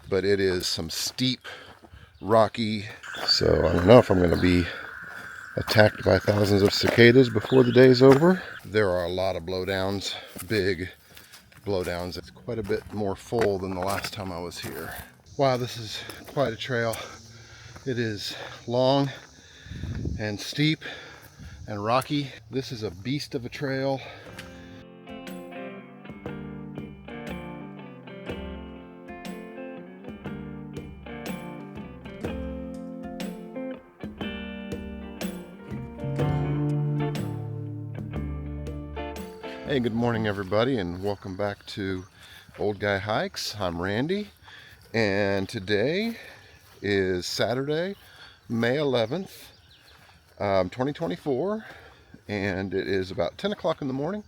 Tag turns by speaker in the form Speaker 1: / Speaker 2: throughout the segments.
Speaker 1: but it is some steep, rocky. So I don't know if I'm going to be attacked by thousands of cicadas before the day's over. There are a lot of blowdowns, big blowdowns. It's quite a bit more full than the last time I was here. Wow, this is quite a trail. It is long and steep and rocky. This is a beast of a trail. Hey, good morning everybody, and welcome back to Old Guy Hikes. I'm Randy, and today is Saturday, May 11th, 2024, and it is about 10 o'clock in the morning.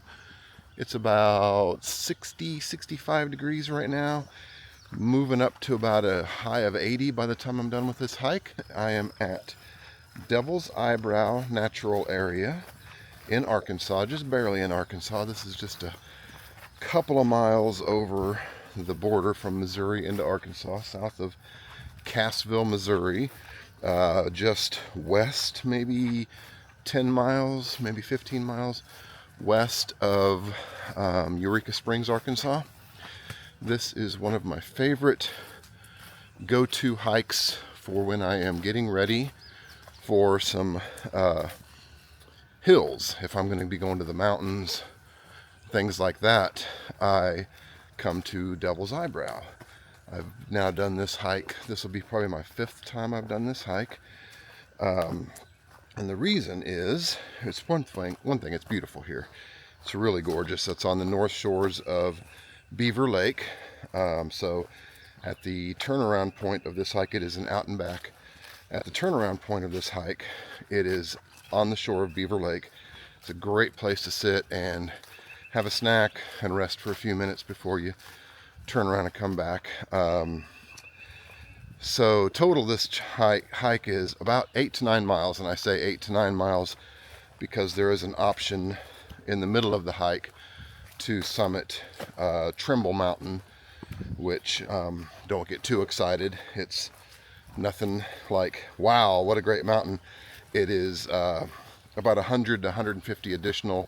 Speaker 1: It's about 65 degrees right now, moving up to about a high of 80 by the time I'm done with this hike. I am at Devil's Eyebrow Natural Area in Arkansas, just barely in Arkansas. This is just a couple of miles over the border from Missouri into Arkansas, south of Cassville, Missouri, just west, maybe 10 miles, maybe 15 miles west of Eureka Springs, Arkansas. This is one of my favorite go-to hikes for when I am getting ready for some hills. If I'm going to be going to the mountains, things like that, I come to Devil's Eyebrow. I've now done this hike. This will be probably my 5th time I've done this hike. And the reason is, it's one thing, it's beautiful here. It's really gorgeous. It's on the north shores of Beaver Lake. So at the turnaround point of this hike, it is an out and back. At the turnaround point of this hike, it is on the shore of Beaver Lake. It's a great place to sit and have a snack and rest for a few minutes before you turn around and come back. So total this hike is about 8 to 9 miles, and I say 8 to 9 miles because there is an option in the middle of the hike to summit Trimble Mountain, which don't get too excited. It's nothing like, wow, what a great mountain. It is about 100 to 150 additional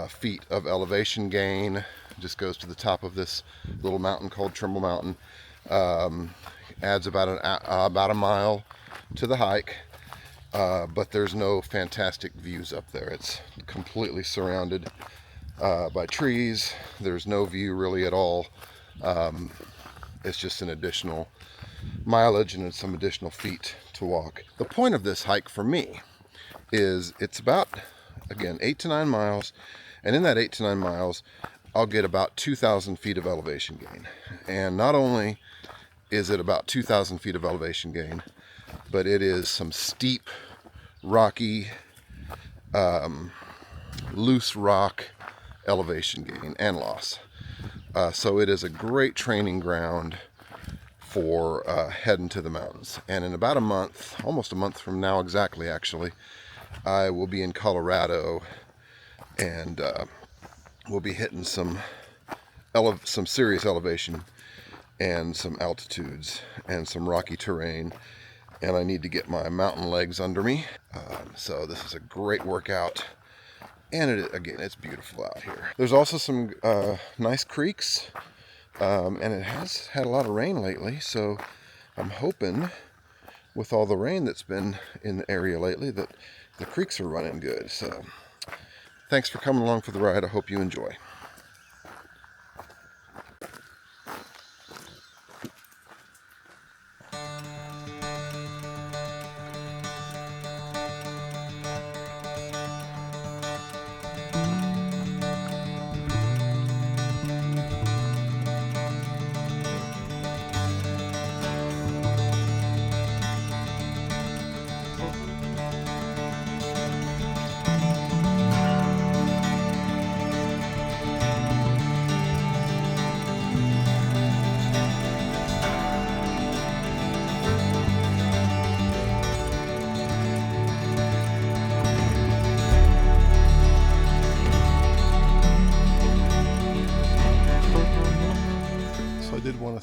Speaker 1: feet of elevation gain. It just goes to the top of this little mountain called Trimble Mountain. Adds about a mile to the hike, but there's no fantastic views up there. It's completely surrounded by trees. There's no view really at all. It's just an additional mileage and some additional feet to walk. The point of this hike for me is it's about, again, 8 to 9 miles, and in that 8 to 9 miles I'll get about 2,000 feet of elevation gain. And not only is it about 2,000 feet of elevation gain, but it is some steep, rocky, loose rock elevation gain and loss. So it is a great training ground for heading to the mountains. And in about a month, almost a month from now exactly actually, I will be in Colorado, and we'll be hitting some serious elevation and some altitudes and some rocky terrain, and I need to get my mountain legs under me. So this is a great workout, and again, it's beautiful out here. There's also some nice creeks. And it has had a lot of rain lately, so I'm hoping with all the rain that's been in the area lately that the creeks are running good. So thanks for coming along for the ride. I hope you enjoy.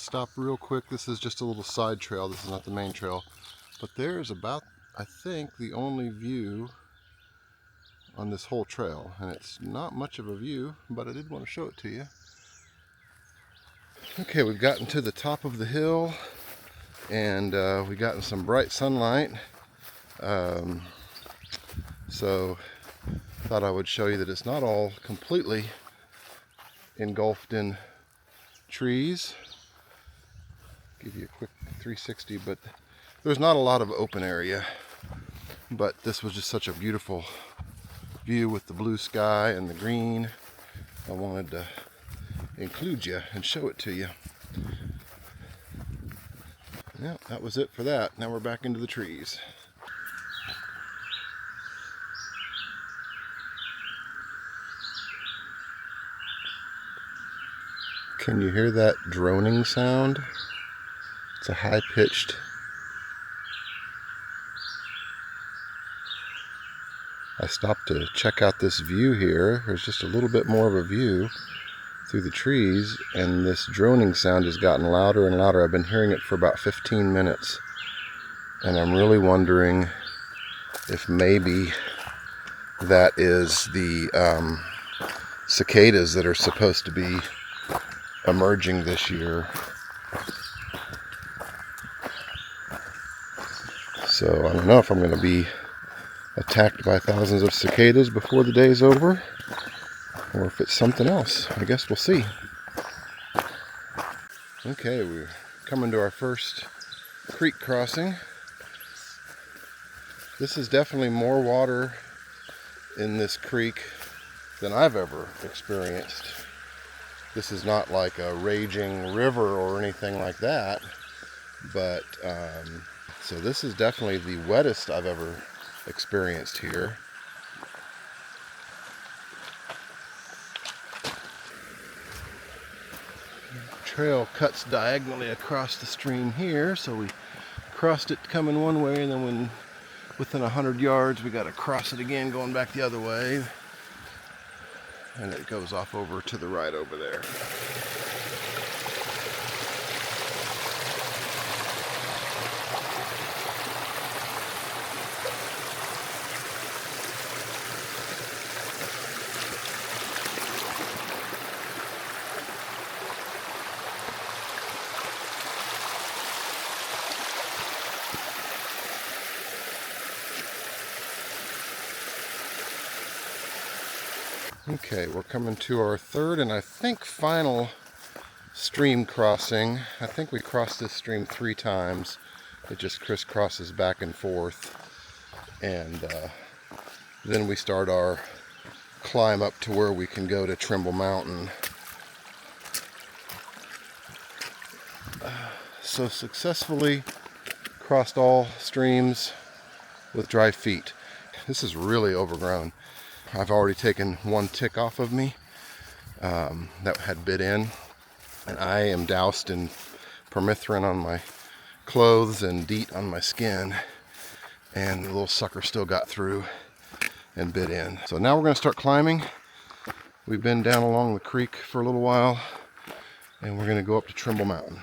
Speaker 1: stop real quick. This is just a little side trail. This is not the main trail. But there's about, I think, the only view on this whole trail. And it's not much of a view, but I did want to show it to you. Okay, we've gotten to the top of the hill, and we've gotten some bright sunlight. So thought I would show you that it's not all completely engulfed in trees. Give you a quick 360, but there's not a lot of open area. But this was just such a beautiful view with the blue sky and the green. I wanted to include you and show it to you. Yeah, that was it for that. Now we're back into the trees. Can you hear that droning sound? It's a high-pitched. I stopped to check out this view here. There's just a little bit more of a view through the trees, and this droning sound has gotten louder and louder. I've been hearing it for about 15 minutes, and I'm really wondering if maybe that is the cicadas that are supposed to be emerging this year. So I don't know if I'm going to be attacked by thousands of cicadas before the day's over, or if it's something else. I guess we'll see. Okay, we're coming to our first creek crossing. This is definitely more water in this creek than I've ever experienced. This is not like a raging river or anything like that, but so this is definitely the wettest I've ever experienced here. Trail cuts diagonally across the stream here, so we crossed it coming one way, and then when within 100 yards we got to cross it again going back the other way, and it goes off over to the right over there. Okay, we're coming to our third and I think final stream crossing. I think we crossed this stream 3 times. It just crisscrosses back and forth. And then we start our climb up to where we can go to Trimble Mountain. So successfully crossed all streams with dry feet. This is really overgrown. I've already taken one tick off of me that had bit in, and I am doused in permethrin on my clothes and DEET on my skin, and the little sucker still got through and bit in. So now we're going to start climbing. We've been down along the creek for a little while, and we're going to go up to Trimble Mountain.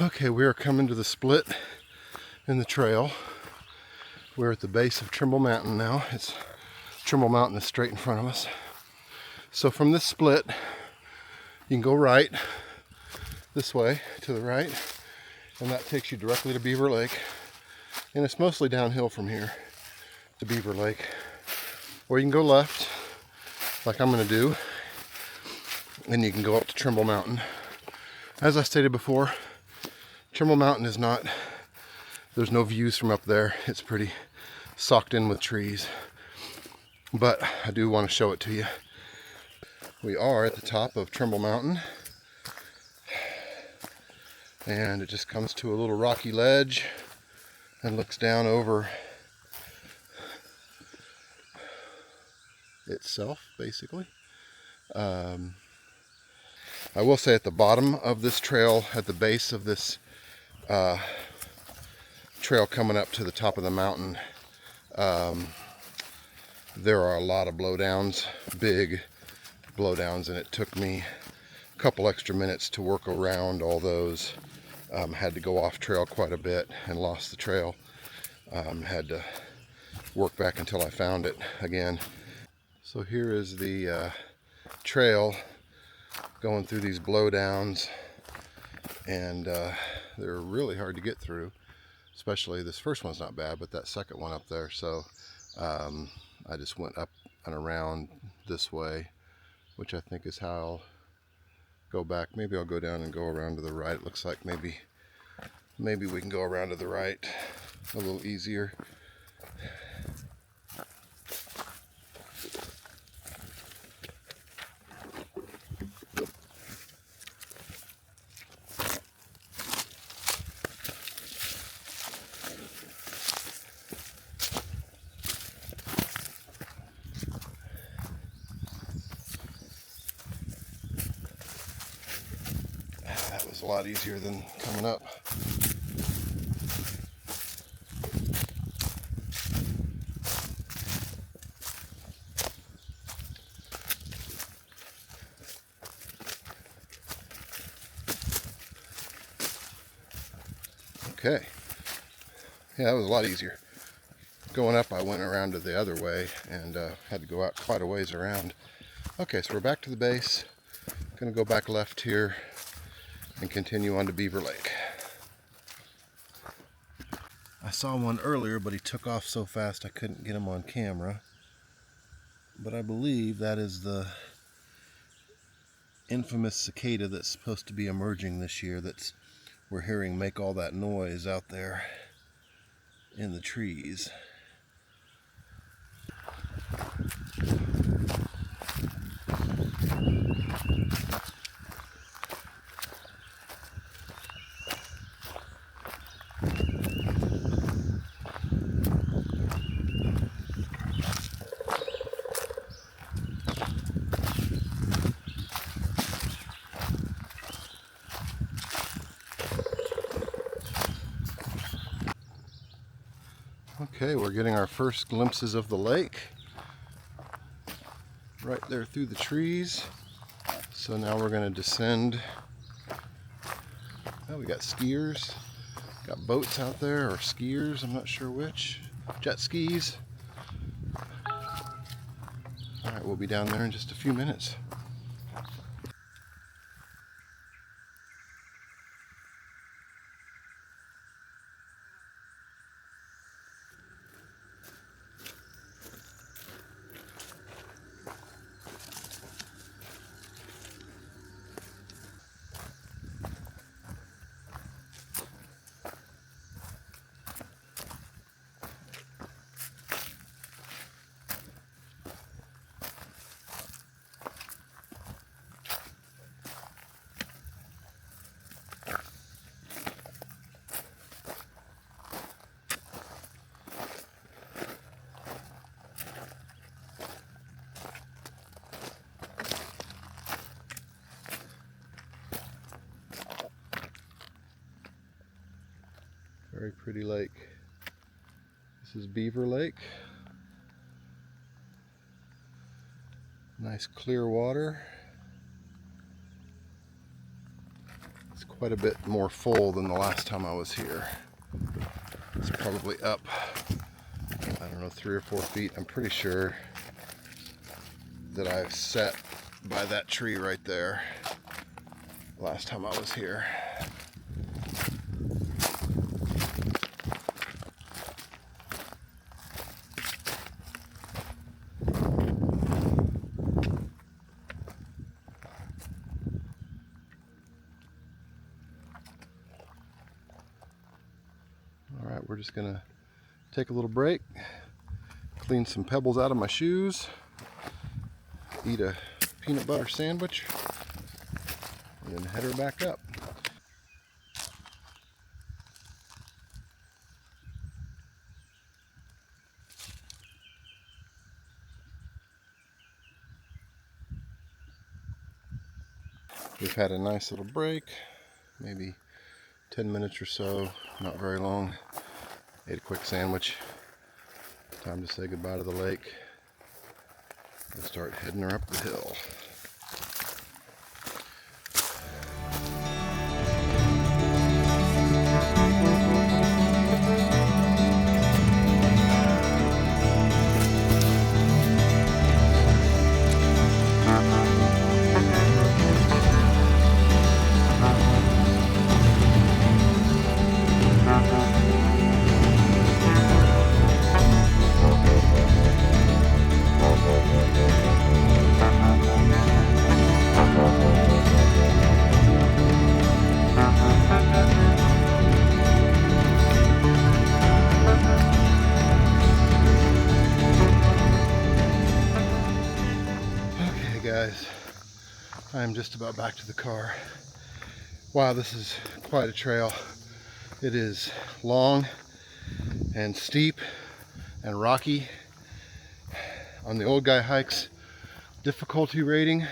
Speaker 1: Okay, we are coming to the split in the trail. We're at the base of Trimble Mountain now. Trimble Mountain is straight in front of us. So from this split, you can go right, this way to the right, and that takes you directly to Beaver Lake. And it's mostly downhill from here to Beaver Lake. Or you can go left, like I'm going to do, and you can go up to Trimble Mountain. As I stated before, Trimble Mountain is not, there's no views from up there. It's pretty socked in with trees. But I do want to show it to you. We are at the top of Trimble Mountain. And it just comes to a little rocky ledge and looks down over itself, basically. I will say at the bottom of this trail, at the base of this trail coming up to the top of the mountain, there are a lot of blowdowns, big blowdowns, and it took me a couple extra minutes to work around all those. Had to go off trail quite a bit and lost the trail. Had to work back until I found it again. So here is the trail going through these blowdowns, and they're really hard to get through. Especially this first one's not bad, but that second one up there. So I just went up and around this way, which I think is how I'll go back. Maybe I'll go down and go around to the right. It looks like maybe we can go around to the right a little easier. That was a lot easier than coming up. Okay. Yeah, that was a lot easier. Going up, I went around to the other way and had to go out quite a ways around. Okay, so we're back to the base. Gonna go back left here and continue on to Beaver Lake. I saw one earlier, but he took off so fast I couldn't get him on camera. But I believe that is the infamous cicada that's supposed to be emerging this year, that's we're hearing make all that noise out there in the trees. Okay, we're getting our first glimpses of the lake right there through the trees. So now we're going to descend. Oh, we got skiers, got boats out there, or skiers, I'm not sure which. Jet skis. All right, we'll be down there in just a few minutes. Very pretty lake. This is Beaver Lake. Nice clear water. It's quite a bit more full than the last time I was here. It's probably up, I don't know, 3 or 4 feet. I'm pretty sure that I sat by that tree right there last time I was here. All right, we're just gonna take a little break, clean some pebbles out of my shoes, eat a peanut butter sandwich, and then head her back up. We've had a nice little break, maybe 10 minutes or so, not very long. Ate a quick sandwich. Time to say goodbye to the lake and start heading her up the hill. Guys, I'm just about back to the car. Wow, this is quite a trail. It is long and steep and rocky. On the old guy hikes difficulty rating,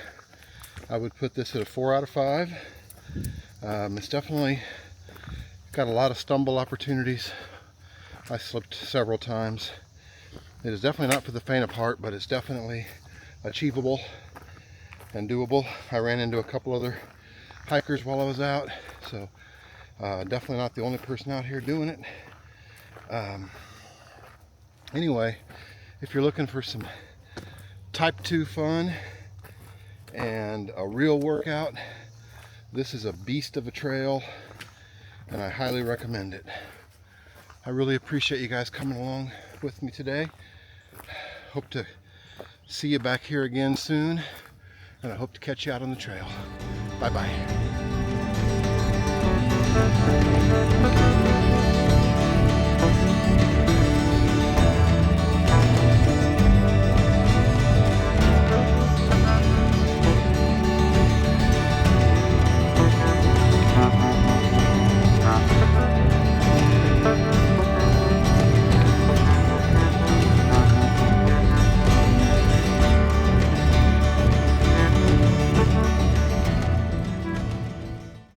Speaker 1: I would put this at a 4 out of 5. It's definitely got a lot of stumble opportunities. I slipped several times. It is definitely not for the faint of heart, but it's definitely achievable and doable. I ran into a couple other hikers while I was out, so definitely not the only person out here doing it. Anyway, if you're looking for some type 2 fun and a real workout, this is a beast of a trail, and I highly recommend it. I really appreciate you guys coming along with me today. Hope to see you back here again soon, and I hope to catch you out on the trail. Bye-bye.